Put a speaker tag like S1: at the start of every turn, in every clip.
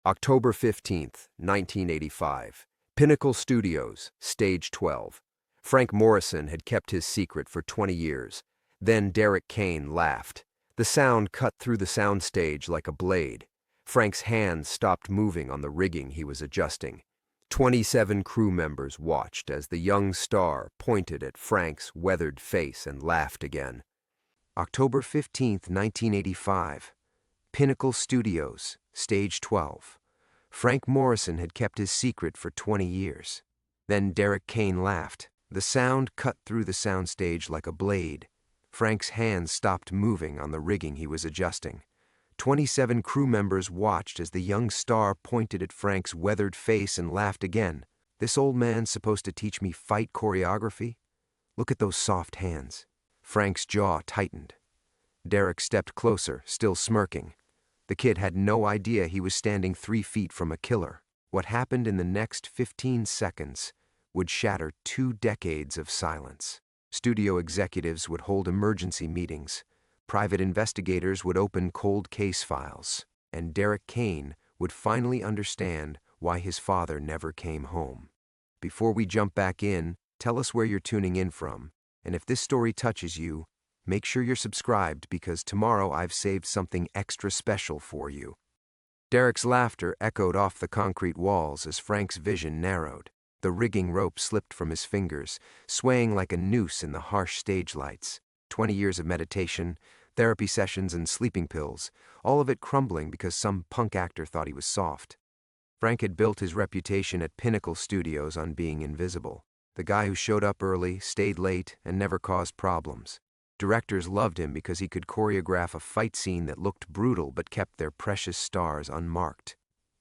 S1: October 15th, 1985. Pinnacle Studios, Stage 12. Frank Morrison had kept his secret for 20 years. Then Derek Kane laughed. The sound cut through the soundstage like a blade. Frank's hands stopped moving on the rigging he was adjusting. 27 crew members watched as the young star pointed at Frank's weathered face and laughed again. October 15th, 1985. Pinnacle Studios, Stage 12. Frank Morrison had kept his secret for 20 years. Then Derek Kane laughed. The sound cut through the soundstage like a blade. Frank's hands stopped moving on the rigging he was adjusting. 27 crew members watched as the young star pointed at Frank's weathered face and laughed again. This old man's supposed to teach me fight choreography? Look at those soft hands. Frank's jaw tightened. Derek stepped closer, still smirking. The kid had no idea he was standing 3 feet from a killer. What happened in the next 15 seconds would shatter 2 decades of silence. Studio executives would hold emergency meetings. Private investigators would open cold case files. And Derek Kane would finally understand why his father never came home. Before we jump back in, tell us where you're tuning in from. And if this story touches you, make sure you're subscribed because tomorrow I've saved something extra special for you. Derek's laughter echoed off the concrete walls as Frank's vision narrowed. The rigging rope slipped from his fingers, swaying like a noose in the harsh stage lights. 20 years of meditation, therapy sessions, and sleeping pills, all of it crumbling because some punk actor thought he was soft. Frank had built his reputation at Pinnacle Studios on being invisible. The guy who showed up early, stayed late, and never caused problems. Directors loved him because he could choreograph a fight scene that looked brutal but kept their precious stars unmarked.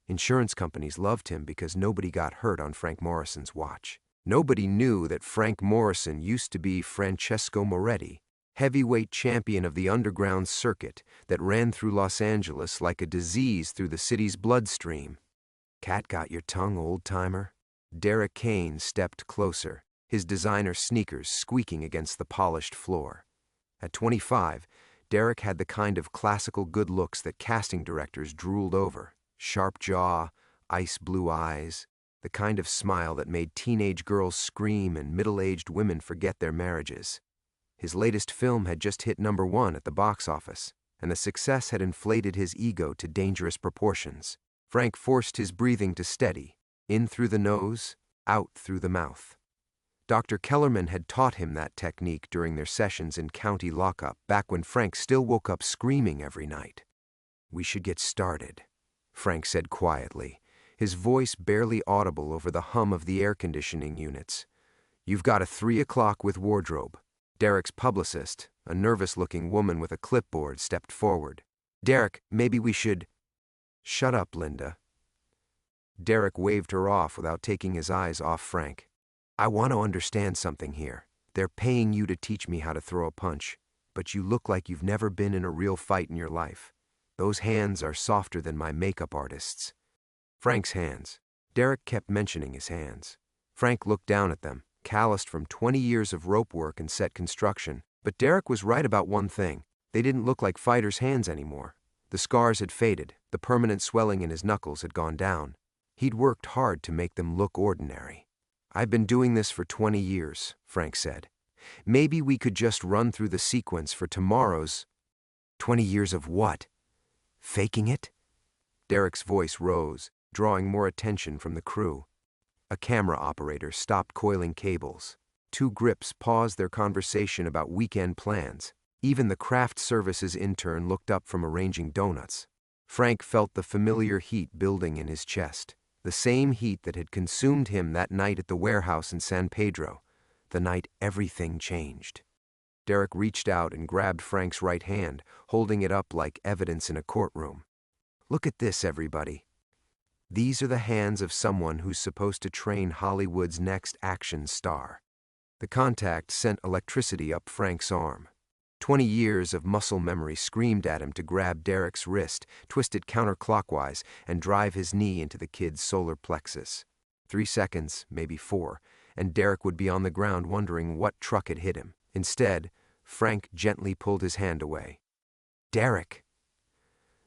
S1: Insurance companies loved him because nobody got hurt on Frank Morrison's watch. Nobody knew that Frank Morrison used to be Francesco Moretti, heavyweight champion of the underground circuit that ran through Los Angeles like a disease through the city's bloodstream. Cat got your tongue, old-timer? Derek Kane stepped closer, his designer sneakers squeaking against the polished floor. At 25, Derek had the kind of classical good looks that casting directors drooled over. Sharp jaw, ice blue eyes, the kind of smile that made teenage girls scream and middle-aged women forget their marriages. His latest film had just hit #1 at the box office, and the success had inflated his ego to dangerous proportions. Frank forced his breathing to steady, in through the nose, out through the mouth. Dr. Kellerman had taught him that technique during their sessions in county lockup, back when Frank still woke up screaming every night. "We should get started," Frank said quietly, his voice barely audible over the hum of the air conditioning units. "You've got a 3 o'clock with wardrobe." Derek's publicist, a nervous-looking woman with a clipboard, stepped forward. "Derek, maybe we should—" "Shut up, Linda." Derek waved her off without taking his eyes off Frank. "I want to understand something here. They're paying you to teach me how to throw a punch, but you look like you've never been in a real fight in your life. Those hands are softer than my makeup artist's." Frank's hands. Derek kept mentioning his hands. Frank looked down at them, calloused from 20 years of rope work and set construction. But Derek was right about one thing. They didn't look like fighters' hands anymore. The scars had faded, the permanent swelling in his knuckles had gone down. He'd worked hard to make them look ordinary. "I've been doing this for 20 years, Frank said. "Maybe we could just run through the sequence for tomorrow's—" "20 years of what? Faking it?" Derek's voice rose, drawing more attention from the crew. A camera operator stopped coiling cables. 2 grips paused their conversation about weekend plans. Even the craft services intern looked up from arranging donuts. Frank felt the familiar heat building in his chest. The same heat that had consumed him that night at the warehouse in San Pedro, the night everything changed. Derek reached out and grabbed Frank's right hand, holding it up like evidence in a courtroom. "Look at this, everybody. These are the hands of someone who's supposed to train Hollywood's next action star." The contact sent electricity up Frank's arm. 20 years of muscle memory screamed at him to grab Derek's wrist, twist it counterclockwise, and drive his knee into the kid's solar plexus. 3 seconds, maybe 4, and Derek would be on the ground wondering what truck had hit him. Instead, Frank gently pulled his hand away. "Derek!"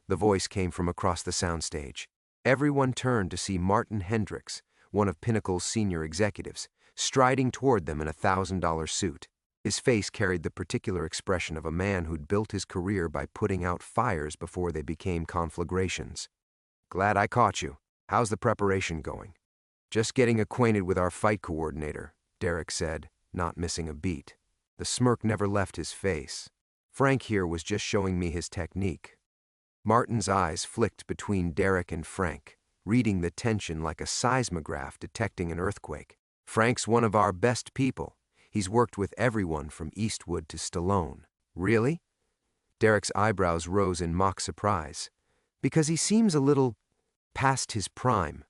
S1: The voice came from across the soundstage. Everyone turned to see Martin Hendricks, one of Pinnacle's senior executives, striding toward them in a $1,000 suit. His face carried the particular expression of a man who'd built his career by putting out fires before they became conflagrations. "Glad I caught you. How's the preparation going?" "Just getting acquainted with our fight coordinator," Derek said, not missing a beat. The smirk never left his face. "Frank here was just showing me his technique." Martin's eyes flicked between Derek and Frank, reading the tension like a seismograph detecting an earthquake. "Frank's one of our best people. He's worked with everyone from Eastwood to Stallone." "Really?" Derek's eyebrows rose in mock surprise. "Because he seems a little past his prime."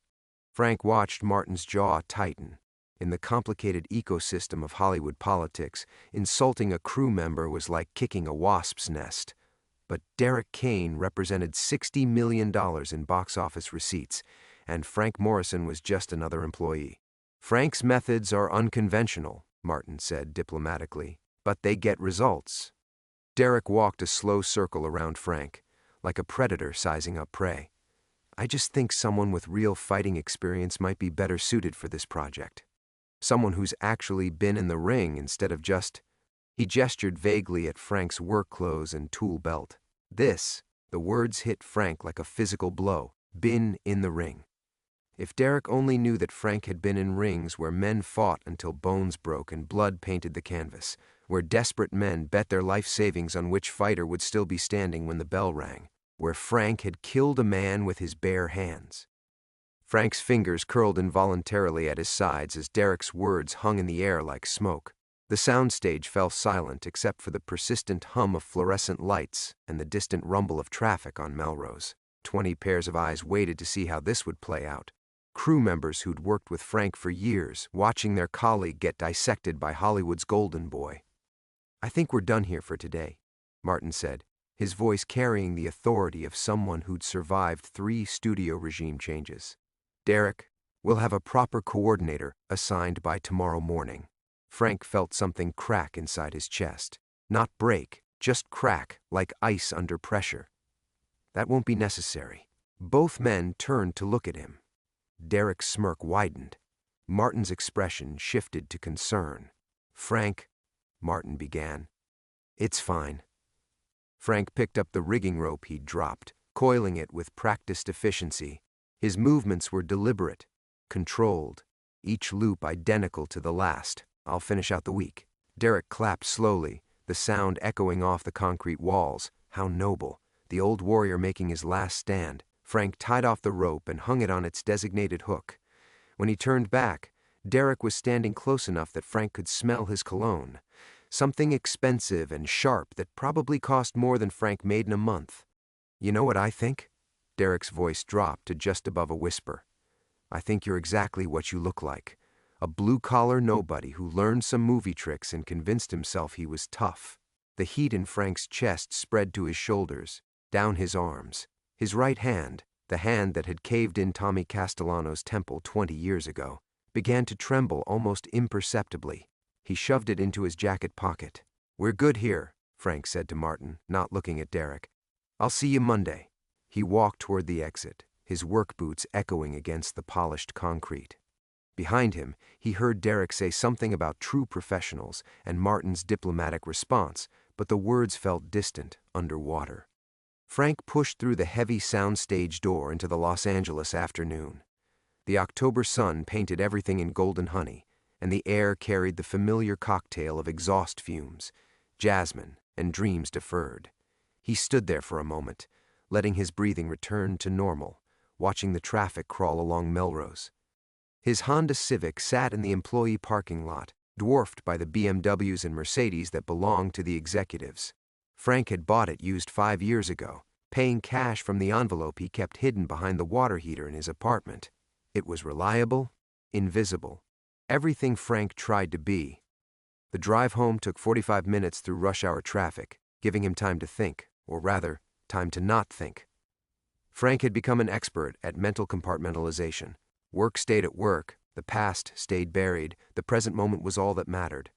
S1: Frank watched Martin's jaw tighten. In the complicated ecosystem of Hollywood politics, insulting a crew member was like kicking a wasp's nest. But Derek Kane represented $60 million in box office receipts, and Frank Morrison was just another employee. "Frank's methods are unconventional," Martin said diplomatically, "but they get results." Derek walked a slow circle around Frank, like a predator sizing up prey. "I just think someone with real fighting experience might be better suited for this project. Someone who's actually been in the ring instead of just—" He gestured vaguely at Frank's work clothes and tool belt. The words hit Frank like a physical blow. Been in the ring. If Derek only knew that Frank had been in rings where men fought until bones broke and blood painted the canvas, where desperate men bet their life savings on which fighter would still be standing when the bell rang, where Frank had killed a man with his bare hands. Frank's fingers curled involuntarily at his sides as Derek's words hung in the air like smoke. The soundstage fell silent except for the persistent hum of fluorescent lights and the distant rumble of traffic on Melrose. 20 pairs of eyes waited to see how this would play out. Crew members who'd worked with Frank for years, watching their colleague get dissected by Hollywood's golden boy. "I think we're done here for today," Martin said, his voice carrying the authority of someone who'd survived 3 studio regime changes. "Derek, we'll have a proper coordinator assigned by tomorrow morning." Frank felt something crack inside his chest. Not break, just crack, like ice under pressure. "That won't be necessary." Both men turned to look at him. Derek's smirk widened. Martin's expression shifted to concern. "Frank," Martin began. "It's fine." Frank picked up the rigging rope he'd dropped, coiling it with practiced efficiency. His movements were deliberate, controlled, each loop identical to the last. "I'll finish out the week." Derek clapped slowly, the sound echoing off the concrete walls. How noble, the old warrior making his last stand. Frank tied off the rope and hung it on its designated hook. When he turned back, Derek was standing close enough that Frank could smell his cologne. Something expensive and sharp that probably cost more than Frank made in a month. "You know what I think?" Derek's voice dropped to just above a whisper. "I think you're exactly what you look like. A blue-collar nobody who learned some movie tricks and convinced himself he was tough." The heat in Frank's chest spread to his shoulders, down his arms. His right hand, the hand that had caved in Tommy Castellano's temple 20 years ago, began to tremble almost imperceptibly. He shoved it into his jacket pocket. "We're good here," Frank said to Martin, not looking at Derek. "I'll see you Monday." He walked toward the exit, his work boots echoing against the polished concrete. Behind him, he heard Derek say something about true professionals and Martin's diplomatic response, but the words felt distant, underwater. Frank pushed through the heavy soundstage door into the Los Angeles afternoon. The October sun painted everything in golden honey, and the air carried the familiar cocktail of exhaust fumes, jasmine, and dreams deferred. He stood there for a moment, letting his breathing return to normal, watching the traffic crawl along Melrose. His Honda Civic sat in the employee parking lot, dwarfed by the BMWs and Mercedes that belonged to the executives. Frank had bought it used 5 years ago, paying cash from the envelope he kept hidden behind the water heater in his apartment. It was reliable, invisible, everything Frank tried to be. The drive home took 45 minutes through rush-hour traffic, giving him time to think, or rather, time to not think. Frank had become an expert at mental compartmentalization. Work stayed at work, the past stayed buried, the present moment was all that mattered.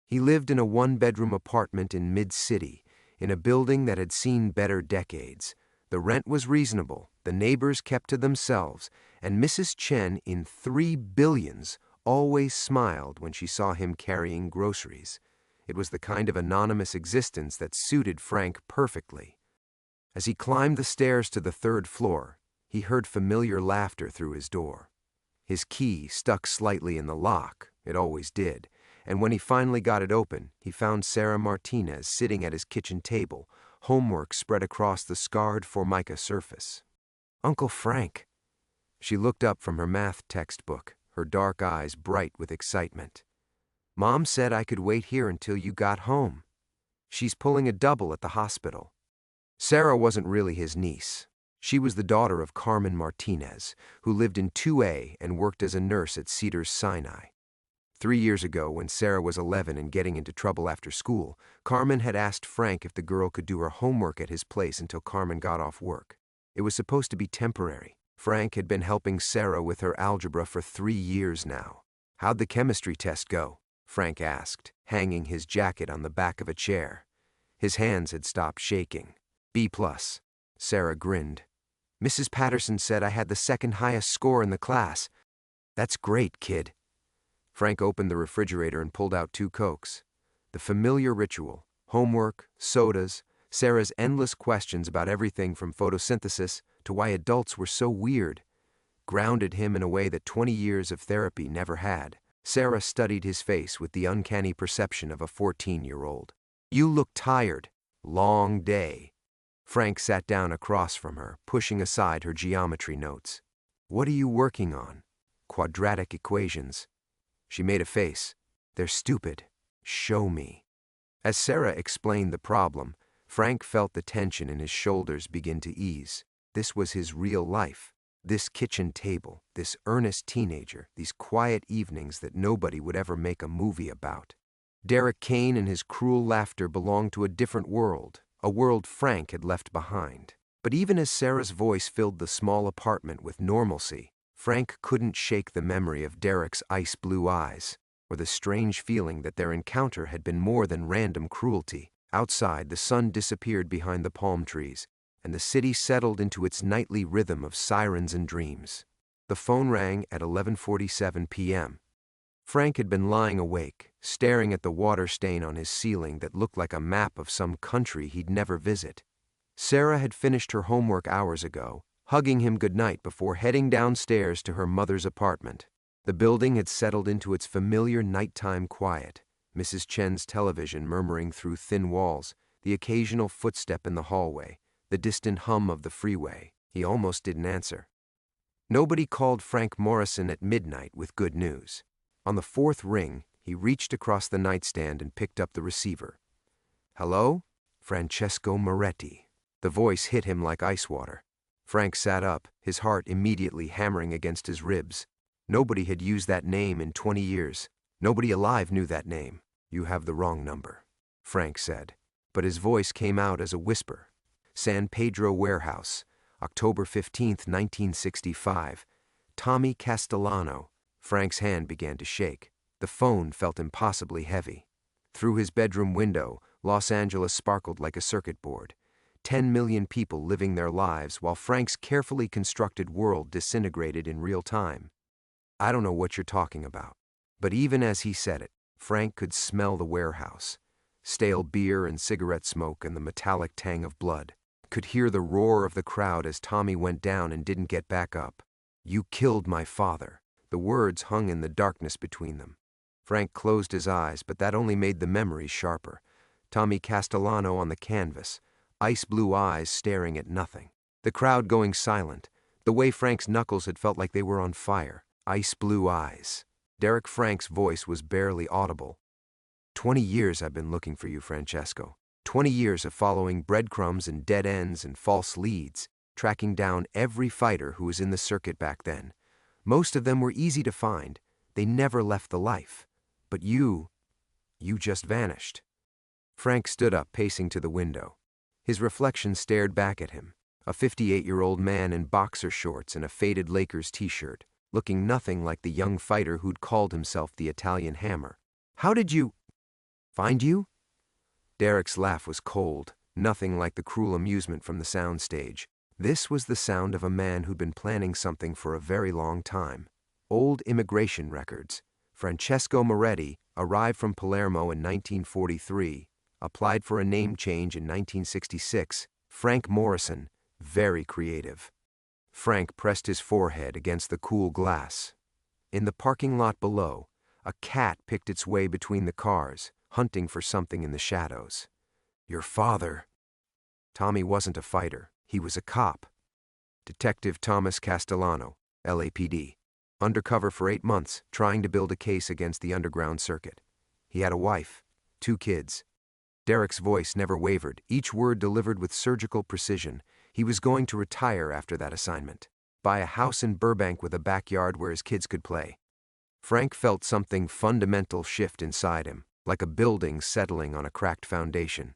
S1: He lived in a 1-bedroom apartment in mid-city, in a building that had seen better decades, The rent was reasonable, the neighbors kept to themselves, and Mrs. Chen, in 3 billions, always smiled when she saw him carrying groceries. It was the kind of anonymous existence that suited Frank perfectly. As he climbed the stairs to the 3rd floor, he heard familiar laughter through his door. His key stuck slightly in the lock, it always did, and when he finally got it open, he found Sarah Martinez sitting at his kitchen table, homework spread across the scarred formica surface. "Uncle Frank." She looked up from her math textbook, her dark eyes bright with excitement. "Mom said I could wait here until you got home. She's pulling a double at the hospital." Sarah wasn't really his niece. She was the daughter of Carmen Martinez, who lived in 2A and worked as a nurse at Cedars-Sinai. 3 years ago, when Sarah was 11 and getting into trouble after school, Carmen had asked Frank if the girl could do her homework at his place until Carmen got off work. It was supposed to be temporary. Frank had been helping Sarah with her algebra for 3 years now. "How'd the chemistry test go?" Frank asked, hanging his jacket on the back of a chair. His hands had stopped shaking. "B+." Sarah grinned. "Mrs. Patterson said I had the 2nd highest score in the class." "That's great, kid." Frank opened the refrigerator and pulled out 2 Cokes. The familiar ritual: homework, sodas, Sarah's endless questions about everything from photosynthesis to why adults were so weird, grounded him in a way that 20 years of therapy never had. Sarah studied his face with the uncanny perception of a 14-year-old. "You look tired. Long day." Frank sat down across from her, pushing aside her geometry notes. "What are you working on?" "Quadratic equations." She made a face. "They're stupid. Show me." As Sarah explained the problem, Frank felt the tension in his shoulders begin to ease. This was his real life. This kitchen table, this earnest teenager, these quiet evenings that nobody would ever make a movie about. Derek Kane and his cruel laughter belonged to a different world, a world Frank had left behind. But even as Sarah's voice filled the small apartment with normalcy, Frank couldn't shake the memory of Derek's ice-blue eyes, or the strange feeling that their encounter had been more than random cruelty. Outside, the sun disappeared behind the palm trees, and the city settled into its nightly rhythm of sirens and dreams. The phone rang at 11:47 p.m. Frank had been lying awake, staring at the water stain on his ceiling that looked like a map of some country he'd never visit. Sarah had finished her homework hours ago, hugging him goodnight before heading downstairs to her mother's apartment. The building had settled into its familiar nighttime quiet, Mrs. Chen's television murmuring through thin walls, the occasional footstep in the hallway, the distant hum of the freeway. He almost didn't answer. Nobody called Frank Morrison at midnight with good news. On the 4th ring, he reached across the nightstand and picked up the receiver. "Hello? Francesco Moretti." The voice hit him like ice water. Frank sat up, his heart immediately hammering against his ribs. Nobody had used that name in 20 years. Nobody alive knew that name. "You have the wrong number," Frank said. But his voice came out as a whisper. "San Pedro Warehouse, October 15th, 1965. Tommy Castellano." Frank's hand began to shake. The phone felt impossibly heavy. Through his bedroom window, Los Angeles sparkled like a circuit board. 10 million people living their lives while Frank's carefully constructed world disintegrated in real time. "I don't know what you're talking about." But even as he said it, Frank could smell the warehouse. Stale beer and cigarette smoke and the metallic tang of blood. Could hear the roar of the crowd as Tommy went down and didn't get back up. "You killed my father." The words hung in the darkness between them. Frank closed his eyes, but that only made the memories sharper. Tommy Castellano on the canvas, ice-blue eyes staring at nothing. The crowd going silent, the way Frank's knuckles had felt like they were on fire. Ice-blue eyes. Derek Frank's voice was barely audible. 20 years I've been looking for you, Francesco. 20 years of following breadcrumbs and dead ends and false leads, tracking down every fighter who was in the circuit back then. Most of them were easy to find. They never left the life. But you just vanished. Frank stood up, pacing to the window. His reflection stared back at him, a 58-year-old man in boxer shorts and a faded Lakers t-shirt, looking nothing like the young fighter who'd called himself the Italian Hammer. "How did you find you?" Derek's laugh was cold, nothing like the cruel amusement from the soundstage. This was the sound of a man who'd been planning something for a very long time. Old immigration records. Francesco Moretti arrived from Palermo in 1943, applied for a name change in 1966. Frank Morrison, very creative. Frank pressed his forehead against the cool glass. In the parking lot below, a cat picked its way between the cars, hunting for something in the shadows. Your father. Tommy wasn't a fighter. He was a cop. Detective Thomas Castellano, LAPD. Undercover for 8 months, trying to build a case against the underground circuit. He had a wife, 2 kids. Derek's voice never wavered, each word delivered with surgical precision. He was going to retire after that assignment. Buy a house in Burbank with a backyard where his kids could play. Frank felt something fundamental shift inside him, like a building settling on a cracked foundation.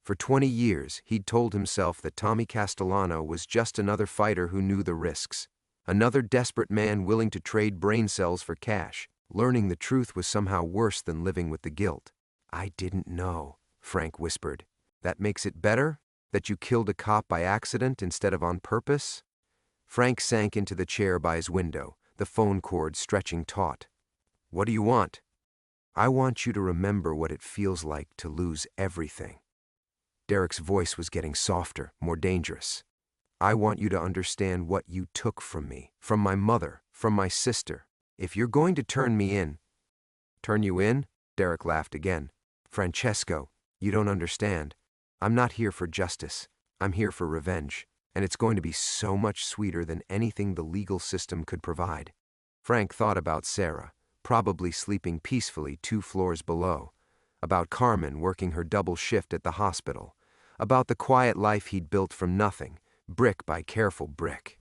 S1: For 20 years, he'd told himself that Tommy Castellano was just another fighter who knew the risks. Another desperate man willing to trade brain cells for cash. Learning the truth was somehow worse than living with the guilt. I didn't know, Frank whispered. That makes it better? That you killed a cop by accident instead of on purpose? Frank sank into the chair by his window, the phone cord stretching taut. What do you want? I want you to remember what it feels like to lose everything. Derek's voice was getting softer, more dangerous. I want you to understand what you took from me, from my mother, from my sister. If you're going to turn me in... Turn you in? Derek laughed again. Francesco, you don't understand. I'm not here for justice. I'm here for revenge. And it's going to be so much sweeter than anything the legal system could provide. Frank thought about Sarah, probably sleeping peacefully 2 floors below. About Carmen working her double shift at the hospital. About the quiet life he'd built from nothing, brick by careful brick.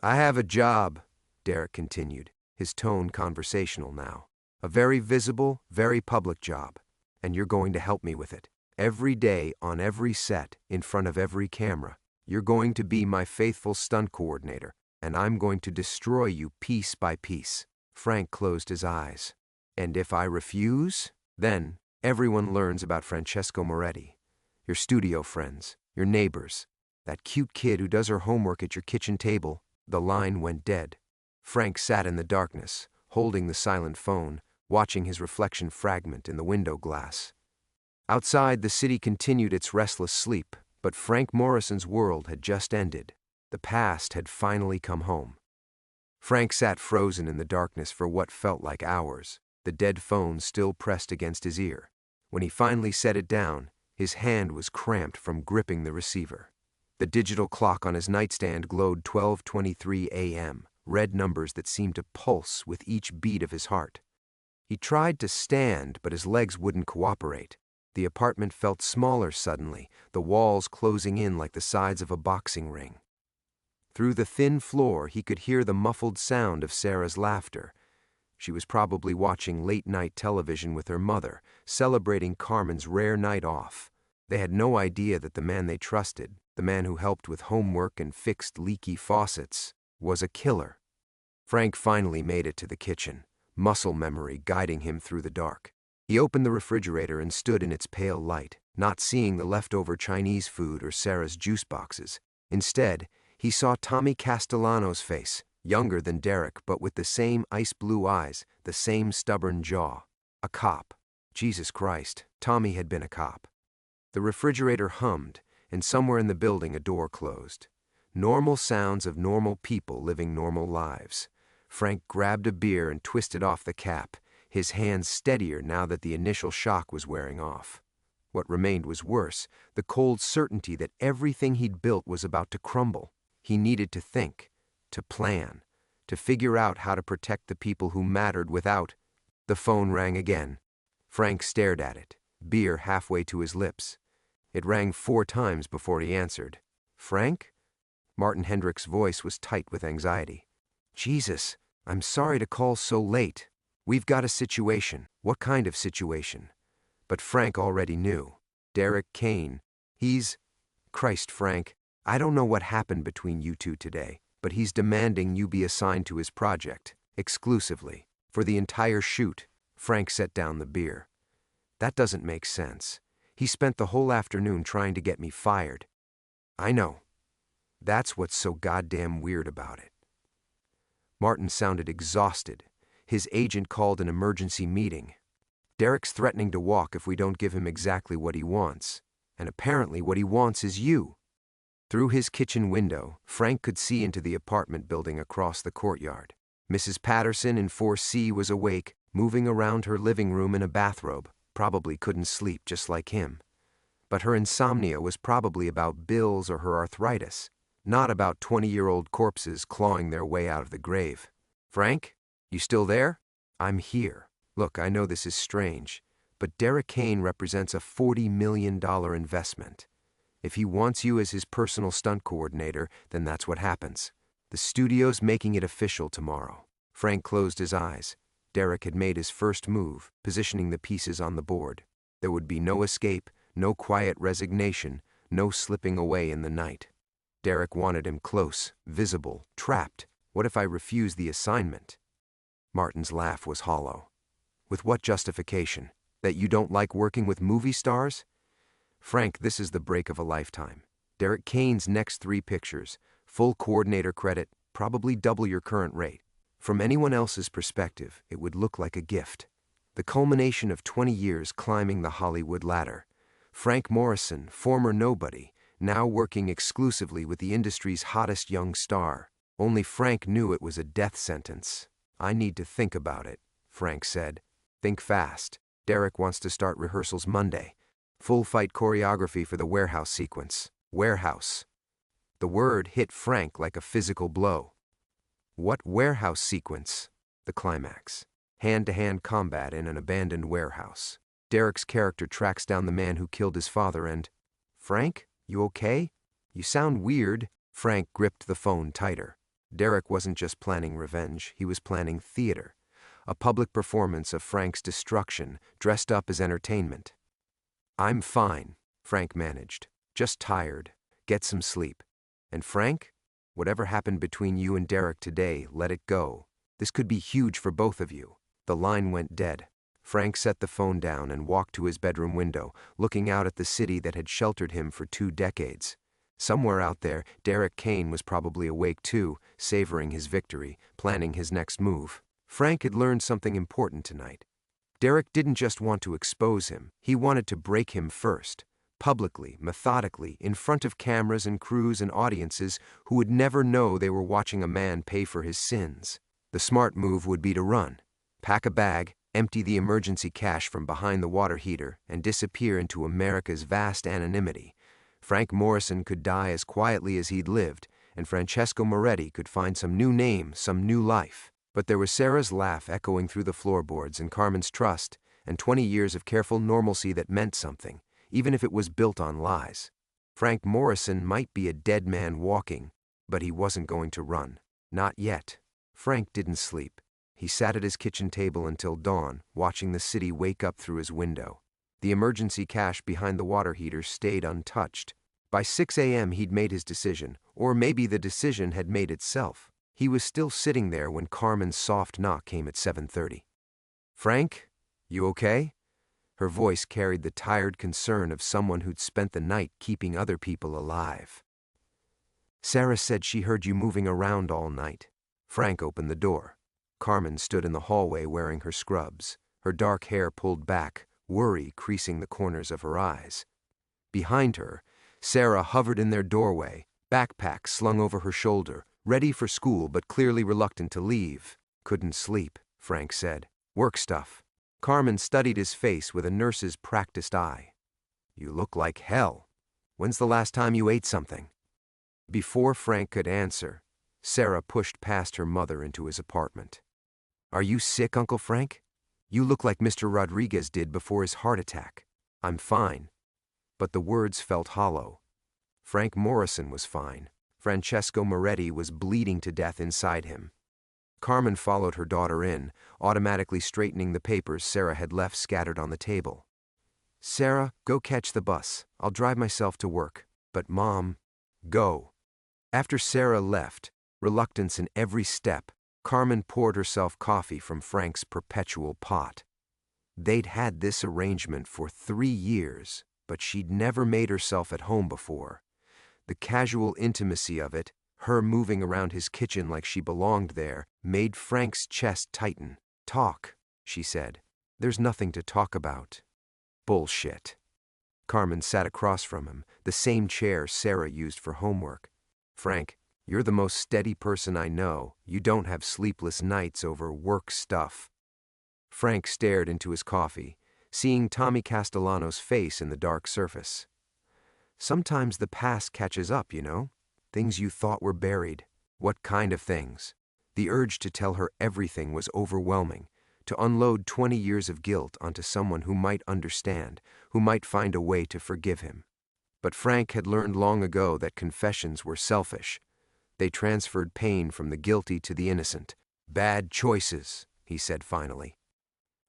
S1: I have a job, Derek continued, his tone conversational now. A very visible, very public job. And you're going to help me with it. Every day, on every set, in front of every camera. You're going to be my faithful stunt coordinator, and I'm going to destroy you piece by piece. Frank closed his eyes. And if I refuse, then everyone learns about Francesco Moretti. Your studio friends, your neighbors, that cute kid who does her homework at your kitchen table. The line went dead. Frank sat in the darkness, holding the silent phone, watching his reflection fragment in the window glass. Outside, the city continued its restless sleep, but Frank Morrison's world had just ended. The past had finally come home. Frank sat frozen in the darkness for what felt like hours, the dead phone still pressed against his ear. When he finally set it down, his hand was cramped from gripping the receiver. The digital clock on his nightstand glowed 12:23 a.m., red numbers that seemed to pulse with each beat of his heart. He tried to stand, but his legs wouldn't cooperate. The apartment felt smaller suddenly, the walls closing in like the sides of a boxing ring. Through the thin floor, he could hear the muffled sound of Sarah's laughter. She was probably watching late-night television with her mother, celebrating Carmen's rare night off. They had no idea that the man they trusted, the man who helped with homework and fixed leaky faucets, was a killer. Frank finally made it to the kitchen, muscle memory guiding him through the dark. He opened the refrigerator and stood in its pale light, not seeing the leftover Chinese food or Sarah's juice boxes. Instead, he saw Tommy Castellano's face, younger than Derek but with the same ice-blue eyes, the same stubborn jaw. A cop. Jesus Christ, Tommy had been a cop. The refrigerator hummed, and somewhere in the building a door closed. Normal sounds of normal people living normal lives. Frank grabbed a beer and twisted off the cap, his hands steadier now that the initial shock was wearing off. What remained was worse, the cold certainty that everything he'd built was about to crumble. He needed to think, to plan, to figure out how to protect the people who mattered without... The phone rang again. Frank stared at it, beer halfway to his lips. It rang 4 times before he answered. Frank? Martin Hendrick's voice was tight with anxiety. Jesus, I'm sorry to call so late. We've got a situation. What kind of situation? But Frank already knew. Derek Kane. He's... Christ, Frank, I don't know what happened between you two today, but he's demanding you be assigned to his project, exclusively, for the entire shoot. Frank set down the beer. That doesn't make sense. He spent the whole afternoon trying to get me fired. I know. That's what's so goddamn weird about it. Martin sounded exhausted. His agent called an emergency meeting. Derek's threatening to walk if we don't give him exactly what he wants. And apparently what he wants is you. Through his kitchen window, Frank could see into the apartment building across the courtyard. Mrs. Patterson in 4C was awake, moving around her living room in a bathrobe. Probably couldn't sleep just like him. But her insomnia was probably about bills or her arthritis, not about 20-year-old corpses clawing their way out of the grave. Frank, you still there? I'm here. Look, I know this is strange, but Derek Kane represents a $40 million investment. If he wants you as his personal stunt coordinator, then that's what happens. The studio's making it official tomorrow. Frank closed his eyes. Derek had made his first move, positioning the pieces on the board. There would be no escape, no quiet resignation, no slipping away in the night. Derek wanted him close, visible, trapped. What if I refuse the assignment? Martin's laugh was hollow. With what justification? That you don't like working with movie stars? Frank, this is the break of a lifetime. Derek Kane's next 3 pictures, full coordinator credit, probably double your current rate. From anyone else's perspective, it would look like a gift. The culmination of 20 years climbing the Hollywood ladder. Frank Morrison, former nobody, now working exclusively with the industry's hottest young star. Only Frank knew it was a death sentence. I need to think about it, Frank said. Think fast. Derek wants to start rehearsals Monday. Full fight choreography for the warehouse sequence. Warehouse. The word hit Frank like a physical blow. What warehouse sequence? The climax. Hand-to-hand combat in an abandoned warehouse. Derek's character tracks down the man who killed his father and... Frank, you okay? You sound weird. Frank gripped the phone tighter. Derek wasn't just planning revenge, he was planning theater. A public performance of Frank's destruction, dressed up as entertainment. I'm fine, Frank managed. Just tired. Get some sleep. And Frank? Whatever happened between you and Derek today, let it go. This could be huge for both of you. The line went dead. Frank set the phone down and walked to his bedroom window, looking out at the city that had sheltered him for 2 decades. Somewhere out there, Derek Kane was probably awake too, savoring his victory, planning his next move. Frank had learned something important tonight. Derek didn't just want to expose him, he wanted to break him first. Publicly, methodically, in front of cameras and crews and audiences who would never know they were watching a man pay for his sins. The smart move would be to run. Pack a bag, empty the emergency cash from behind the water heater, and disappear into America's vast anonymity. Frank Morrison could die as quietly as he'd lived, and Francesco Moretti could find some new name, some new life. But there was Sarah's laugh echoing through the floorboards and Carmen's trust, and 20 years of careful normalcy that meant something, even if it was built on lies. Frank Morrison might be a dead man walking, but he wasn't going to run. Not yet. Frank didn't sleep. He sat at his kitchen table until dawn, watching the city wake up through his window. The emergency cache behind the water heater stayed untouched. By 6 a.m. he'd made his decision, or maybe the decision had made itself. He was still sitting there when Carmen's soft knock came at 7:30. Frank, you okay? Her voice carried the tired concern of someone who'd spent the night keeping other people alive. Sarah said she heard you moving around all night. Frank opened the door. Carmen stood in the hallway wearing her scrubs, her dark hair pulled back, worry creasing the corners of her eyes. Behind her, Sarah hovered in their doorway, backpack slung over her shoulder, ready for school but clearly reluctant to leave. Couldn't sleep, Frank said. Work stuff. Carmen studied his face with a nurse's practiced eye. You look like hell. When's the last time you ate something? Before Frank could answer, Sarah pushed past her mother into his apartment. Are you sick, Uncle Frank? You look like Mr. Rodriguez did before his heart attack. I'm fine. But the words felt hollow. Frank Morrison was fine. Francesco Moretti was bleeding to death inside him. Carmen followed her daughter in, automatically straightening the papers Sarah had left scattered on the table. Sarah, go catch the bus. I'll drive myself to work. But Mom, go. After Sarah left, reluctance in every step, Carmen poured herself coffee from Frank's perpetual pot. They'd had this arrangement for 3 years, but she'd never made herself at home before. The casual intimacy of it, her moving around his kitchen like she belonged there, made Frank's chest tighten. "Talk," she said. "There's nothing to talk about." "Bullshit." Carmen sat across from him, the same chair Sarah used for homework. "Frank, you're the most steady person I know. You don't have sleepless nights over work stuff." Frank stared into his coffee, seeing Tommy Castellano's face in the dark surface. "Sometimes the past catches up, you know? Things you thought were buried." "What kind of things?" The urge to tell her everything was overwhelming, to unload 20 years of guilt onto someone who might understand, who might find a way to forgive him. But Frank had learned long ago that confessions were selfish. They transferred pain from the guilty to the innocent. "Bad choices," he said finally.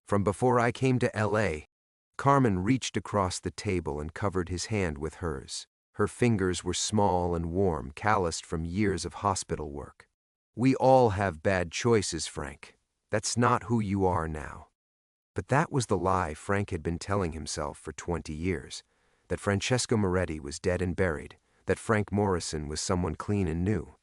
S1: "From before I came to L.A." Carmen reached across the table and covered his hand with hers. Her fingers were small and warm, calloused from years of hospital work. "We all have bad choices, Frank. That's not who you are now." But that was the lie Frank had been telling himself for 20 years. That Francesco Moretti was dead and buried. That Frank Morrison was someone clean and new.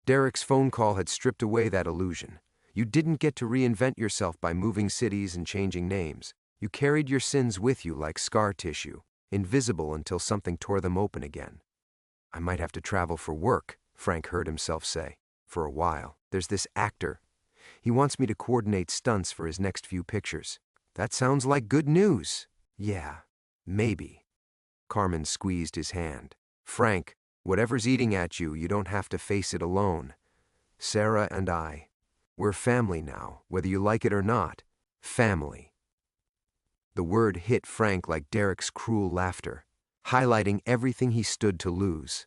S1: Derek's phone call had stripped away that illusion. You didn't get to reinvent yourself by moving cities and changing names. You carried your sins with you like scar tissue, invisible until something tore them open again. "I might have to travel for work," Frank heard himself say. "For a while. There's this actor. He wants me to coordinate stunts for his next few pictures." "That sounds like good news." "Yeah, maybe." Carmen squeezed his hand. "Frank, whatever's eating at you, you don't have to face it alone. Sarah and I, we're family now, whether you like it or not. Family." The word hit Frank like Derek's cruel laughter, highlighting everything he stood to lose.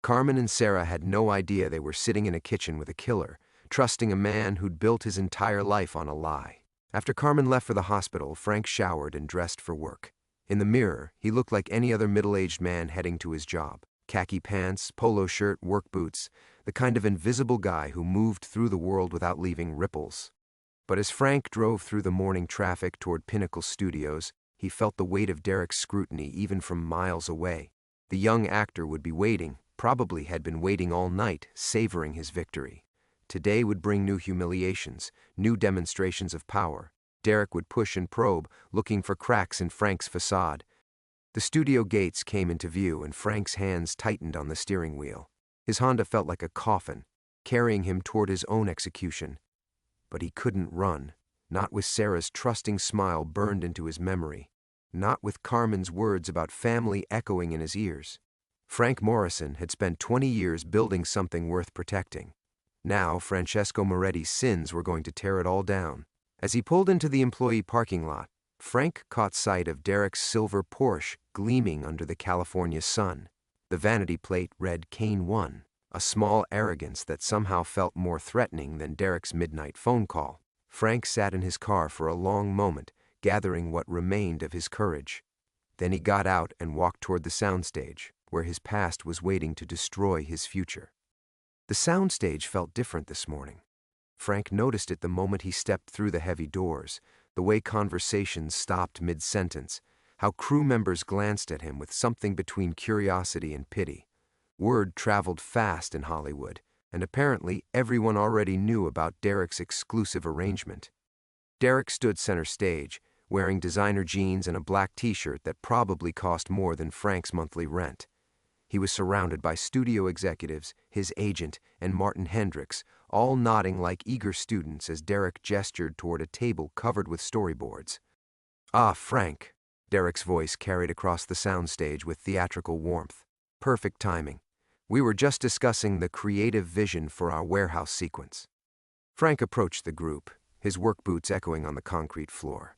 S1: Carmen and Sarah had no idea they were sitting in a kitchen with a killer, trusting a man who'd built his entire life on a lie. After Carmen left for the hospital, Frank showered and dressed for work. In the mirror, he looked like any other middle-aged man heading to his job. Khaki pants, polo shirt, work boots, the kind of invisible guy who moved through the world without leaving ripples. But as Frank drove through the morning traffic toward Pinnacle Studios, he felt the weight of Derek's scrutiny even from miles away. The young actor would be waiting, probably had been waiting all night, savoring his victory. Today would bring new humiliations, new demonstrations of power. Derek would push and probe, looking for cracks in Frank's facade. The studio gates came into view, and Frank's hands tightened on the steering wheel. His Honda felt like a coffin, carrying him toward his own execution. But he couldn't run, not with Sarah's trusting smile burned into his memory, not with Carmen's words about family echoing in his ears. Frank Morrison had spent 20 years building something worth protecting. Now Francesco Moretti's sins were going to tear it all down. As he pulled into the employee parking lot, Frank caught sight of Derek's silver Porsche gleaming under the California sun. The vanity plate read Kane 1, a small arrogance that somehow felt more threatening than Derek's midnight phone call. Frank sat in his car for a long moment, gathering what remained of his courage. Then he got out and walked toward the soundstage, where his past was waiting to destroy his future. The soundstage felt different this morning. Frank noticed it the moment he stepped through the heavy doors, the way conversations stopped mid-sentence, how crew members glanced at him with something between curiosity and pity. Word traveled fast in Hollywood, and apparently everyone already knew about Derek's exclusive arrangement. Derek stood center stage, wearing designer jeans and a black t-shirt that probably cost more than Frank's monthly rent. He was surrounded by studio executives, his agent, and Martin Hendricks, all nodding like eager students as Derek gestured toward a table covered with storyboards. "Ah, Frank," Derek's voice carried across the soundstage with theatrical warmth. "Perfect timing. We were just discussing the creative vision for our warehouse sequence." Frank approached the group, his work boots echoing on the concrete floor.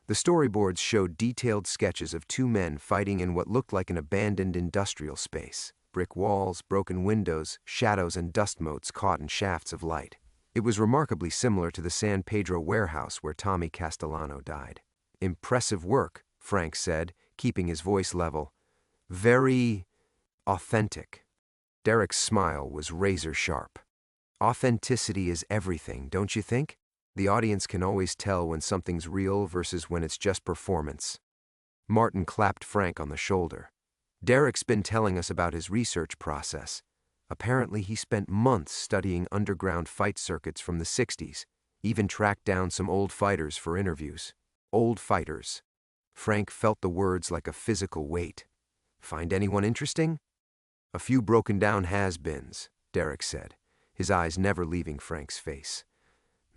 S1: The storyboards showed detailed sketches of two men fighting in what looked like an abandoned industrial space. Brick walls, broken windows, shadows and dust motes caught in shafts of light. It was remarkably similar to the San Pedro warehouse where Tommy Castellano died. "Impressive work," Frank said, keeping his voice level. "Very authentic." Derek's smile was razor sharp. "Authenticity is everything, don't you think? The audience can always tell when something's real versus when it's just performance." Martin clapped Frank on the shoulder. Derek's been telling us about his research process. Apparently, he spent months studying underground fight circuits from the 60s, even tracked down some old fighters for interviews. Old fighters. Frank felt the words like a physical weight. Find anyone interesting? A few broken-down has-beens, Derek said, his eyes never leaving Frank's face.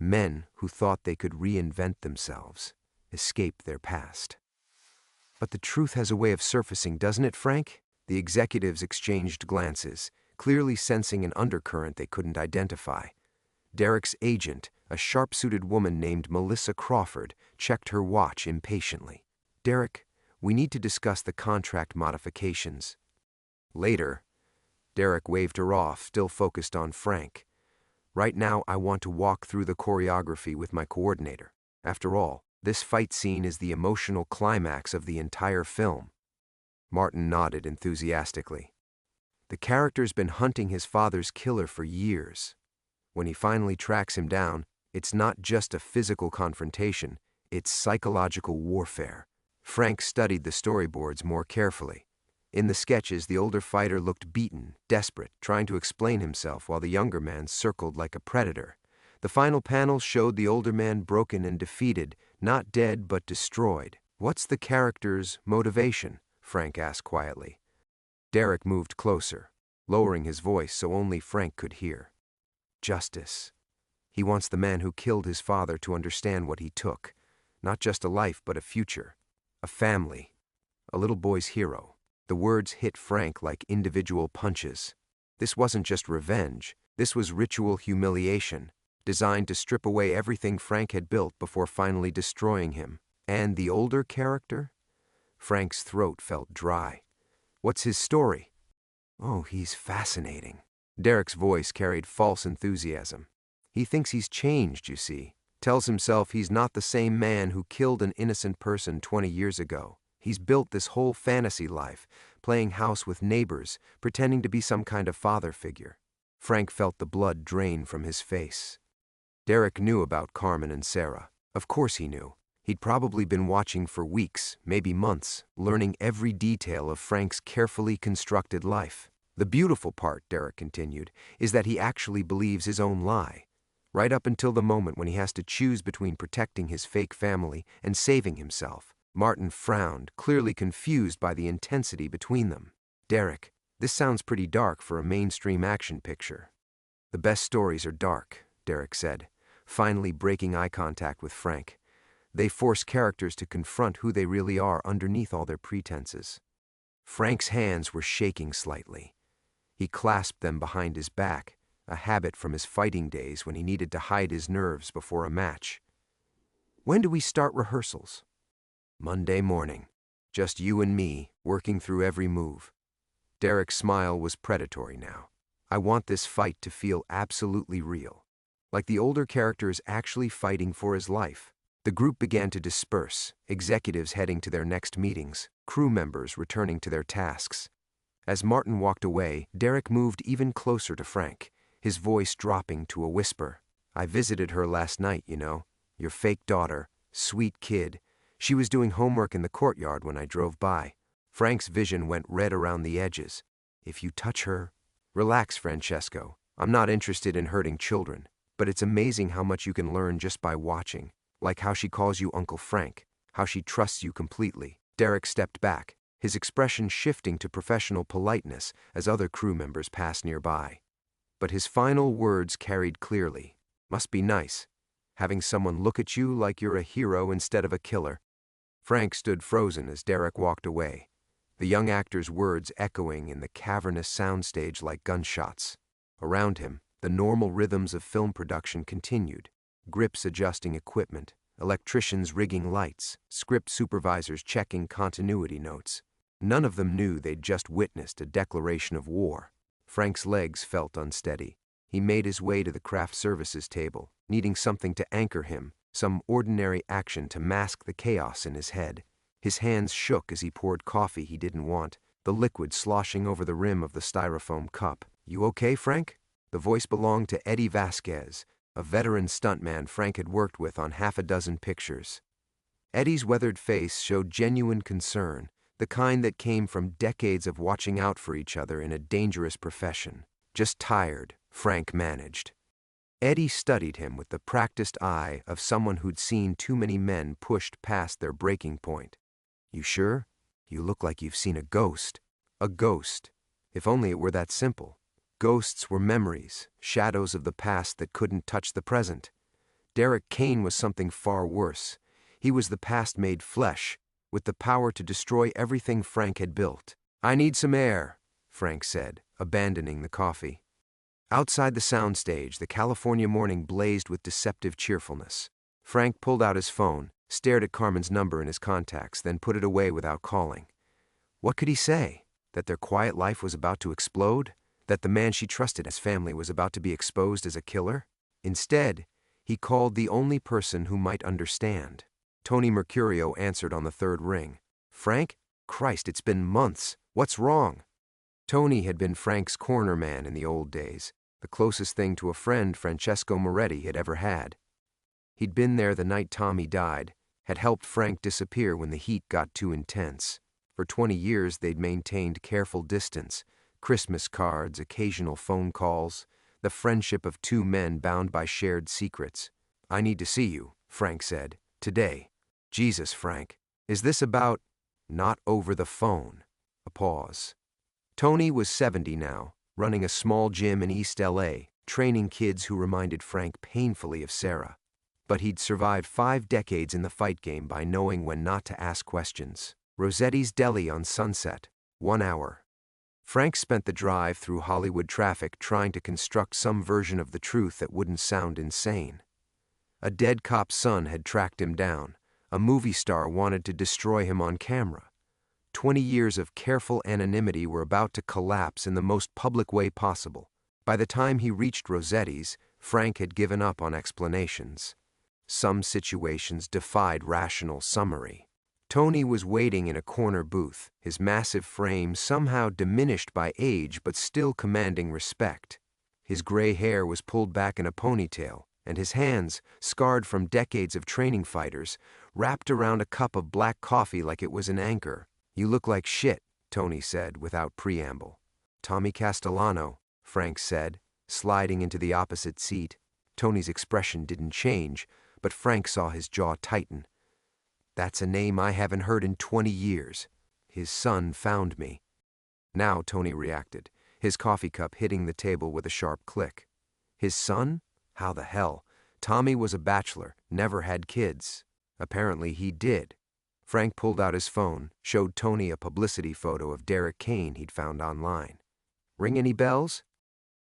S1: Men who thought they could reinvent themselves, escape their past. But the truth has a way of surfacing, doesn't it, Frank? The executives exchanged glances, clearly sensing an undercurrent they couldn't identify. Derek's agent, a sharp-suited woman named Melissa Crawford, checked her watch impatiently. Derek, we need to discuss the contract modifications. Later. Derek waved her off, still focused on Frank. Right now, I want to walk through the choreography with my coordinator. After all, this fight scene is the emotional climax of the entire film. Martin nodded enthusiastically. The character's been hunting his father's killer for years. When he finally tracks him down, it's not just a physical confrontation, it's psychological warfare. Frank studied the storyboards more carefully. In the sketches, the older fighter looked beaten, desperate, trying to explain himself while the younger man circled like a predator. The final panel showed the older man broken and defeated, not dead but destroyed. What's the character's motivation? Frank asked quietly. Derek moved closer, lowering his voice so only Frank could hear. Justice. He wants the man who killed his father to understand what he took. Not just a life, but a future. A family. A little boy's hero. The words hit Frank like individual punches. This wasn't just revenge. This was ritual humiliation, designed to strip away everything Frank had built before finally destroying him. And the older character? Frank's throat felt dry. What's his story? Oh, he's fascinating. Derek's voice carried false enthusiasm. He thinks he's changed, you see. Tells himself he's not the same man who killed an innocent person 20 years ago. He's built this whole fantasy life, playing house with neighbors, pretending to be some kind of father figure. Frank felt the blood drain from his face. Derek knew about Carmen and Sarah. Of course he knew. He'd probably been watching for weeks, maybe months, learning every detail of Frank's carefully constructed life. The beautiful part, Derek continued, is that he actually believes his own lie. Right up until the moment when he has to choose between protecting his fake family and saving himself. Martin frowned, clearly confused by the intensity between them. Derek, this sounds pretty dark for a mainstream action picture. The best stories are dark, Derek said, finally breaking eye contact with Frank. They force characters to confront who they really are underneath all their pretenses. Frank's hands were shaking slightly. He clasped them behind his back, a habit from his fighting days when he needed to hide his nerves before a match. When do we start rehearsals? Monday morning. Just you and me, working through every move. Derek's smile was predatory now. I want this fight to feel absolutely real. Like the older character is actually fighting for his life. The group began to disperse, executives heading to their next meetings, crew members returning to their tasks. As Martin walked away, Derek moved even closer to Frank, his voice dropping to a whisper. I visited her last night, you know. Your fake daughter, sweet kid. She was doing homework in the courtyard when I drove by. Frank's vision went red around the edges. If you touch her... Relax, Francesco. I'm not interested in hurting children, but it's amazing how much you can learn just by watching. Like how she calls you Uncle Frank, how she trusts you completely. Derek stepped back, his expression shifting to professional politeness as other crew members passed nearby. But his final words carried clearly. Must be nice, having someone look at you like you're a hero instead of a killer. Frank stood frozen as Derek walked away, the young actor's words echoing in the cavernous soundstage like gunshots. Around him, the normal rhythms of film production continued, grips adjusting equipment, electricians rigging lights, script supervisors checking continuity notes. None of them knew they'd just witnessed a declaration of war. Frank's legs felt unsteady. He made his way to the craft services table, needing something to anchor him, some ordinary action to mask the chaos in his head. His hands shook as he poured coffee he didn't want, the liquid sloshing over the rim of the styrofoam cup. You okay, Frank? The voice belonged to Eddie Vasquez, a veteran stuntman Frank had worked with on half a dozen pictures. Eddie's weathered face showed genuine concern, the kind that came from decades of watching out for each other in a dangerous profession. Just tired, Frank managed. Eddie studied him with the practiced eye of someone who'd seen too many men pushed past their breaking point. "You sure? You look like you've seen a ghost." A ghost. If only it were that simple. Ghosts were memories, shadows of the past that couldn't touch the present. Derek Kane was something far worse. He was the past made flesh, with the power to destroy everything Frank had built. "I need some air," Frank said, abandoning the coffee. Outside the soundstage, the California morning blazed with deceptive cheerfulness. Frank pulled out his phone, stared at Carmen's number in his contacts, then put it away without calling. What could he say? That their quiet life was about to explode? That the man she trusted as family was about to be exposed as a killer? Instead, he called the only person who might understand. Tony Mercurio answered on the third ring. "Frank? Christ, it's been months. What's wrong?" Tony had been Frank's corner man in the old days, the closest thing to a friend Francesco Moretti had ever had. He'd been there the night Tommy died, had helped Frank disappear when the heat got too intense. For 20 years they'd maintained careful distance, Christmas cards, occasional phone calls, the friendship of two men bound by shared secrets. "I need to see you," Frank said. "Today." "Jesus, Frank. Is this about—" "Not over the phone." A pause. Tony was 70 now, running a small gym in East LA, training kids who reminded Frank painfully of Sarah. But he'd survived 5 decades in the fight game by knowing when not to ask questions. Rossetti's Deli on Sunset, 1 hour. Frank spent the drive through Hollywood traffic trying to construct some version of the truth that wouldn't sound insane. A dead cop's son had tracked him down. A movie star wanted to destroy him on camera. 20 years of careful anonymity were about to collapse in the most public way possible. By the time he reached Rossetti's, Frank had given up on explanations. Some situations defied rational summary. Tony was waiting in a corner booth, his massive frame somehow diminished by age but still commanding respect. His gray hair was pulled back in a ponytail, and his hands, scarred from decades of training fighters, wrapped around a cup of black coffee like it was an anchor. "You look like shit," Tony said without preamble. "Tommy Castellano," Frank said, sliding into the opposite seat. Tony's expression didn't change, but Frank saw his jaw tighten. "That's a name I haven't heard in 20 years. His son found me." Now Tony reacted, his coffee cup hitting the table with a sharp click. His son? How the hell? Tommy was a bachelor, never had kids. Apparently he did. Frank pulled out his phone, showed Tony a publicity photo of Derek Kane he'd found online. "Ring any bells?"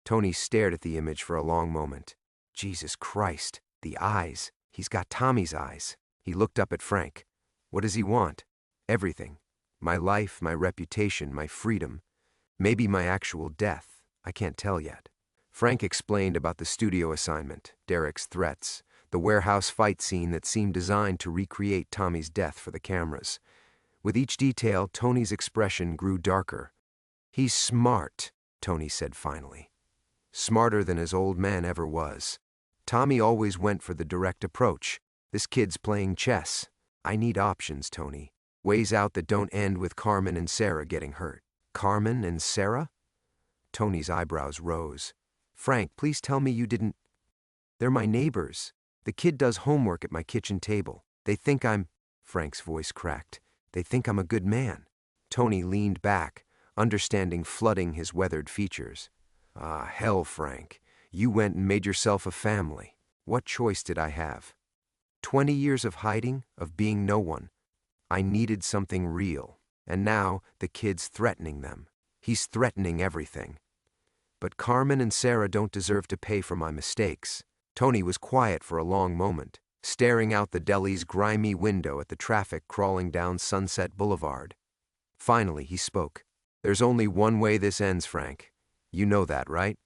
S1: Tony stared at the image for a long moment. Jesus Christ, the eyes. He's got Tommy's eyes. He looked up at Frank. "What does he want?" "Everything. My life, my reputation, my freedom. Maybe my actual death. I can't tell yet." Frank explained about the studio assignment, Derek's threats, the warehouse fight scene that seemed designed to recreate Tommy's death for the cameras. With each detail, Tony's expression grew darker. "He's smart," Tony said finally. "Smarter than his old man ever was. Tommy always went for the direct approach. This kid's playing chess. I need options, Tony. Ways out that don't end with Carmen and Sarah getting hurt." "Carmen and Sarah?" Tony's eyebrows rose. "Frank, please tell me you didn't—" "They're my neighbors. The kid does homework at my kitchen table. They think I'm—" Frank's voice cracked. "They think I'm a good man." Tony leaned back, understanding flooding his weathered features. "Ah, hell, Frank. You went and made yourself a family. What choice did I have? 20 years of hiding, of being no one. I needed something real. And now the kid's threatening them. He's threatening everything. But Carmen and Sarah don't deserve to pay for my mistakes." Tony was quiet for a long moment, staring out the deli's grimy window at the traffic crawling down Sunset Boulevard. Finally, he spoke. "There's only one way this ends, Frank. You know that, right?"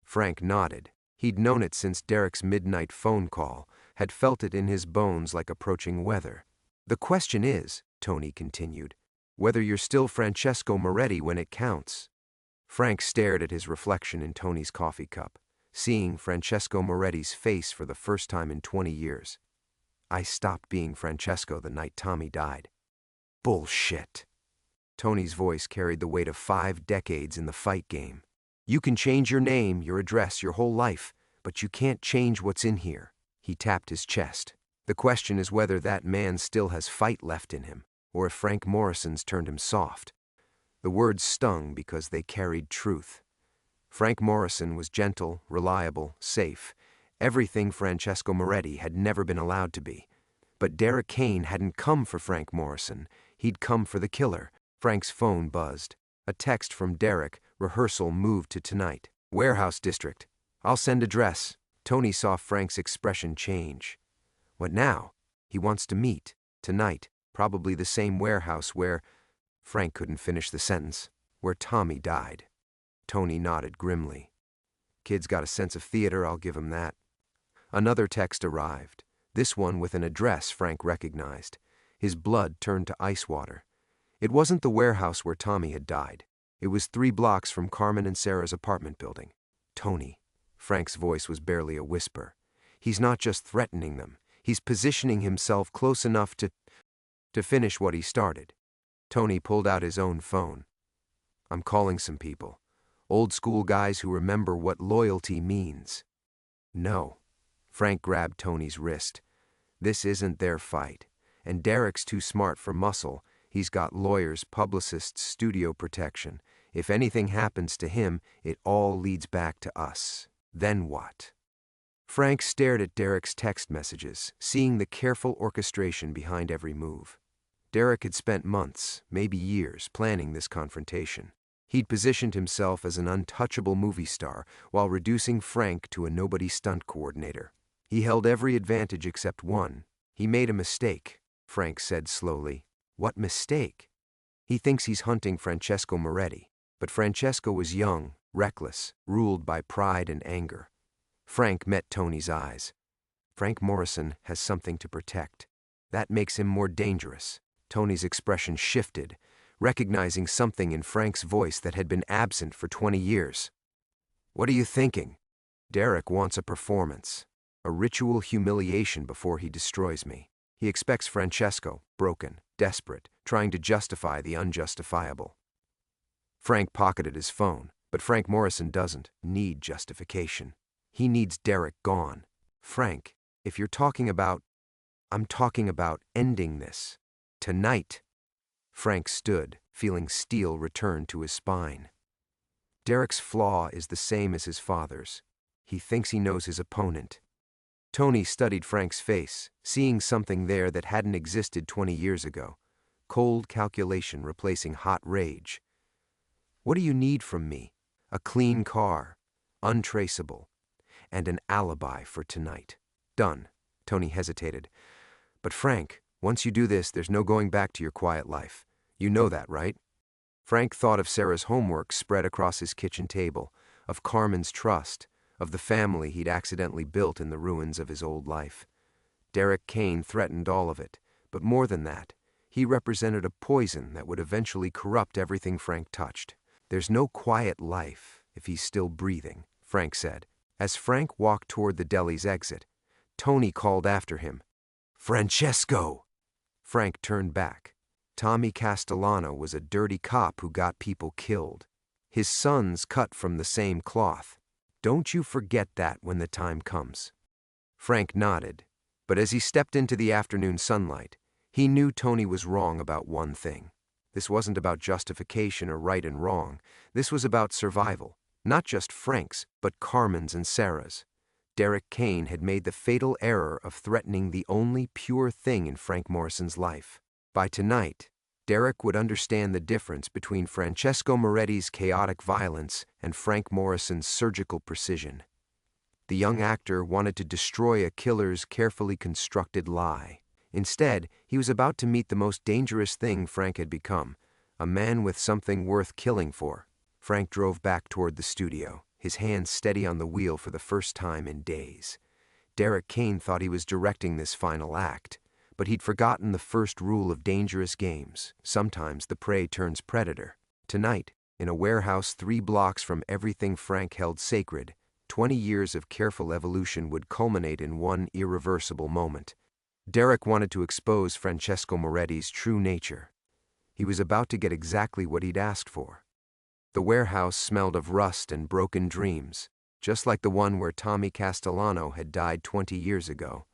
S1: Frank nodded. He'd known it since Derek's midnight phone call, had felt it in his bones like approaching weather. "The question is," Tony continued, "whether you're still Francesco Moretti when it counts." Frank stared at his reflection in Tony's coffee cup, seeing Francesco Moretti's face for the first time in 20 years. "I stopped being Francesco the night Tommy died." "Bullshit." Tony's voice carried the weight of 5 decades in the fight game. "You can change your name, your address, your whole life, but you can't change what's in here." He tapped his chest. "The question is whether that man still has fight left in him, or if Frank Morrison's turned him soft." The words stung because they carried truth. Frank Morrison was gentle, reliable, safe, everything Francesco Moretti had never been allowed to be. But Derek Kane hadn't come for Frank Morrison. He'd come for the killer. Frank's phone buzzed. A text from Derek, rehearsal moved to tonight. "Warehouse district. I'll send address." Tony saw Frank's expression change. "What now?" "He wants to meet. Tonight. Probably the same warehouse where—" Frank couldn't finish the sentence. "Where Tommy died." Tony nodded grimly. "Kid's got a sense of theater, I'll give him that." Another text arrived. This one with an address Frank recognized. His blood turned to ice water. It wasn't the warehouse where Tommy had died. It was 3 blocks from Carmen and Sarah's apartment building. "Tony." Frank's voice was barely a whisper. "He's not just threatening them. He's positioning himself close enough to finish what he started." Tony pulled out his own phone. "I'm calling some people. Old school guys who remember what loyalty means." "No." Frank grabbed Tony's wrist. "This isn't their fight. And Derek's too smart for muscle. He's got lawyers, publicists, studio protection. If anything happens to him, it all leads back to us. Then what?" Frank stared at Derek's text messages, seeing the careful orchestration behind every move. Derek had spent months, maybe years, planning this confrontation. He'd positioned himself as an untouchable movie star while reducing Frank to a nobody stunt coordinator. He held every advantage except one. "He made a mistake," Frank said slowly. "What mistake?" "He thinks he's hunting Francesco Moretti. But Francesco was young, reckless, ruled by pride and anger." Frank met Tony's eyes. "Frank Morrison has something to protect. That makes him more dangerous." Tony's expression shifted, recognizing something in Frank's voice that had been absent for 20 years. "What are you thinking?" "Derek wants a performance. A ritual humiliation before he destroys me. He expects Francesco, broken, desperate, trying to justify the unjustifiable." Frank pocketed his phone, but Frank Morrison doesn't need justification. He needs Derek gone. "Frank, if you're talking about— I'm talking about ending this. Tonight." Frank stood, feeling steel return to his spine. Derek's flaw is the same as his father's. He thinks he knows his opponent. Tony studied Frank's face, seeing something there that hadn't existed 20 years ago. Cold calculation replacing hot rage. "What do you need from me?" "A clean car, untraceable, and an alibi for tonight." "Done." Tony hesitated. "But Frank, once you do this, there's no going back to your quiet life. You know that, right?" Frank thought of Sarah's homework spread across his kitchen table, of Carmen's trust, of the family he'd accidentally built in the ruins of his old life. Derek Kane threatened all of it, but more than that, he represented a poison that would eventually corrupt everything Frank touched. "There's no quiet life if he's still breathing," Frank said. As Frank walked toward the deli's exit, Tony called after him. "Francesco!" Frank turned back. Tommy Castellano was a dirty cop who got people killed. His sons cut from the same cloth. "Don't you forget that when the time comes." Frank nodded, but as he stepped into the afternoon sunlight, he knew Tony was wrong about one thing. This wasn't about justification or right and wrong. This was about survival, not just Frank's, but Carmen's and Sarah's. Derek Kane had made the fatal error of threatening the only pure thing in Frank Morrison's life. By tonight, Derek would understand the difference between Francesco Moretti's chaotic violence and Frank Morrison's surgical precision. The young actor wanted to destroy a killer's carefully constructed lie. Instead, he was about to meet the most dangerous thing Frank had become, a man with something worth killing for. Frank drove back toward the studio, his hands steady on the wheel for the first time in days. Derek Kane thought he was directing this final act, but he'd forgotten the first rule of dangerous games. Sometimes the prey turns predator. Tonight, in a warehouse 3 blocks from everything Frank held sacred, 20 years of careful evolution would culminate in one irreversible moment. Derek wanted to expose Francesco Moretti's true nature. He was about to get exactly what he'd asked for. The warehouse smelled of rust and broken dreams, just like the one where Tommy Castellano had died 20 years ago.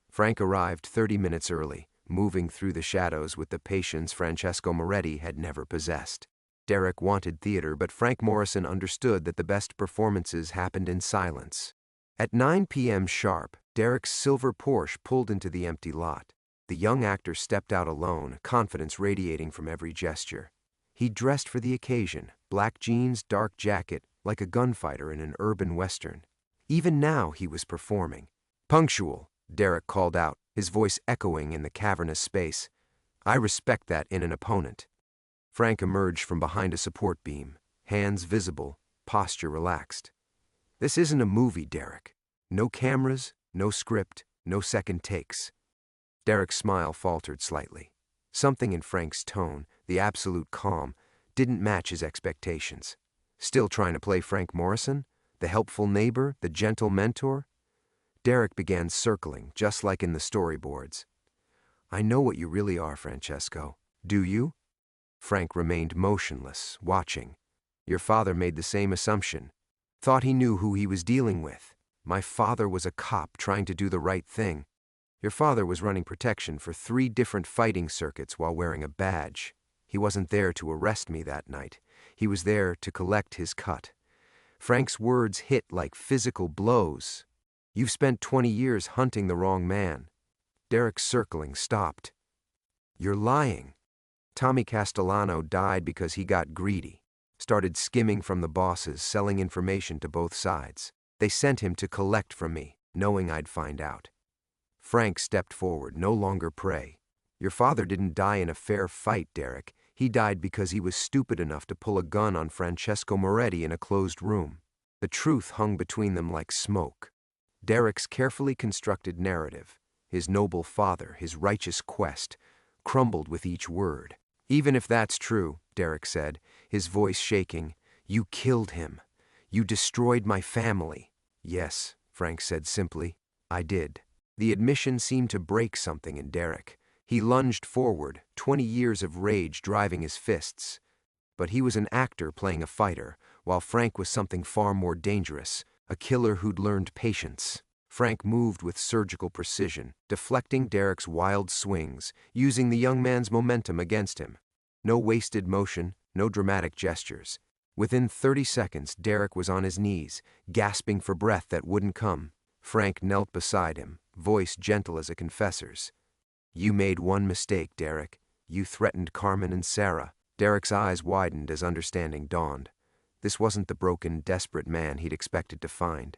S1: Frank arrived 30 minutes early, moving through the shadows with the patience Francesco Moretti had never possessed. Derek wanted theater, but Frank Morrison understood that the best performances happened in silence. At 9 p.m. sharp, Derek's silver Porsche pulled into the empty lot. The young actor stepped out alone, confidence radiating from every gesture. He dressed for the occasion, black jeans, dark jacket, like a gunfighter in an urban western. Even now he was performing. "Punctual," Derek called out, his voice echoing in the cavernous space. "I respect that in an opponent." Frank emerged from behind a support beam, hands visible, posture relaxed. "This isn't a movie, Derek. No cameras, no script, no second takes." Derek's smile faltered slightly. Something in Frank's tone, the absolute calm, didn't match his expectations. Still trying to play Frank Morrison? The helpful neighbor, the gentle mentor? Derek began circling, just like in the storyboards. "I know what you really are, Francesco. Do you?" Frank remained motionless, watching. "Your father made the same assumption. Thought he knew who he was dealing with. My father was a cop trying to do the right thing. Your father was running protection for 3 different fighting circuits while wearing a badge. He wasn't there to arrest me that night. He was there to collect his cut." Frank's words hit like physical blows. "You've spent 20 years hunting the wrong man." Derek's circling stopped. "You're lying. Tommy Castellano died because he got greedy. Started skimming from the bosses, selling information to both sides. They sent him to collect from me, knowing I'd find out." Frank stepped forward, no longer prey. "Your father didn't die in a fair fight, Derek. He died because he was stupid enough to pull a gun on Francesco Moretti in a closed room." The truth hung between them like smoke. Derek's carefully constructed narrative, his noble father, his righteous quest, crumbled with each word. "Even if that's true," Derek said, his voice shaking, "you killed him. You destroyed my family." "Yes," Frank said simply, "I did." The admission seemed to break something in Derek. He lunged forward, 20 years of rage driving his fists. But he was an actor playing a fighter, while Frank was something far more dangerous, a killer who'd learned patience. Frank moved with surgical precision, deflecting Derek's wild swings, using the young man's momentum against him. No wasted motion, no dramatic gestures. Within 30 seconds, Derek was on his knees, gasping for breath that wouldn't come. Frank knelt beside him, voice gentle as a confessor's. "You made one mistake, Derek. You threatened Carmen and Sarah." Derek's eyes widened as understanding dawned. This wasn't the broken, desperate man he'd expected to find.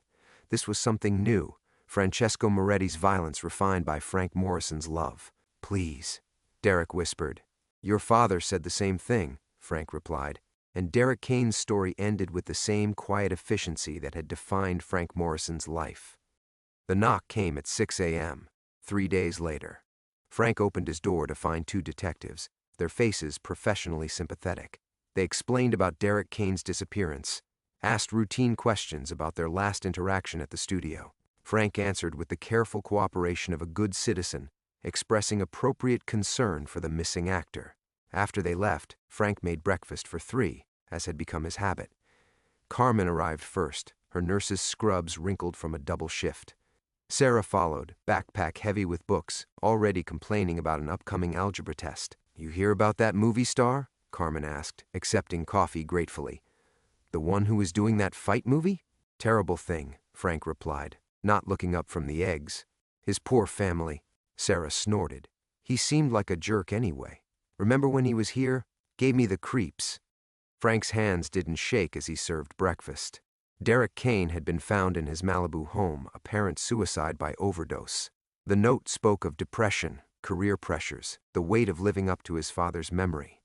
S1: This was something new, Francesco Moretti's violence refined by Frank Morrison's love. "Please," Derek whispered. "Your father said the same thing," Frank replied, and Derek Kane's story ended with the same quiet efficiency that had defined Frank Morrison's life. The knock came at 6 a.m., 3 days later. Frank opened his door to find 2 detectives, their faces professionally sympathetic. They explained about Derek Kane's disappearance, asked routine questions about their last interaction at the studio. Frank answered with the careful cooperation of a good citizen, expressing appropriate concern for the missing actor. After they left, Frank made breakfast for 3, as had become his habit. Carmen arrived first, her nurse's scrubs wrinkled from a double shift. Sarah followed, backpack heavy with books, already complaining about an upcoming algebra test. "You hear about that movie star?" Carmen asked, accepting coffee gratefully. "The one who was doing that fight movie?" "Terrible thing," Frank replied, not looking up from the eggs. "His poor family," Sarah snorted. "He seemed like a jerk anyway. Remember when he was here? Gave me the creeps." Frank's hands didn't shake as he served breakfast. Derek Kane had been found in his Malibu home, apparent suicide by overdose. The note spoke of depression, career pressures, the weight of living up to his father's memory.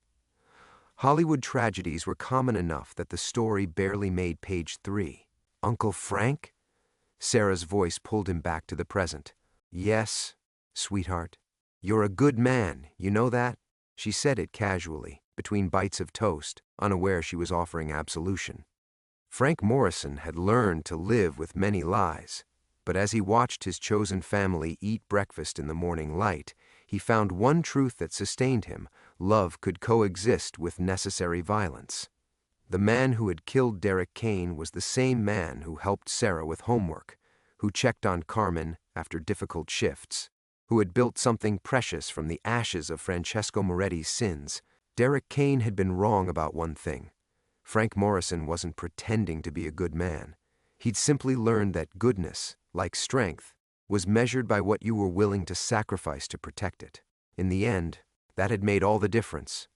S1: Hollywood tragedies were common enough that the story barely made page 3. "Uncle Frank?" Sarah's voice pulled him back to the present. "Yes, sweetheart. You're a good man, you know that?" She said it casually, between bites of toast, unaware she was offering absolution. Frank Morrison had learned to live with many lies, but as he watched his chosen family eat breakfast in the morning light, he found one truth that sustained him: love could coexist with necessary violence. The man who had killed Derek Kane was the same man who helped Sarah with homework, who checked on Carmen after difficult shifts, who had built something precious from the ashes of Francesco Moretti's sins. Derek Kane had been wrong about one thing. Frank Morrison wasn't pretending to be a good man. He'd simply learned that goodness, like strength, was measured by what you were willing to sacrifice to protect it. In the end, that had made all the difference.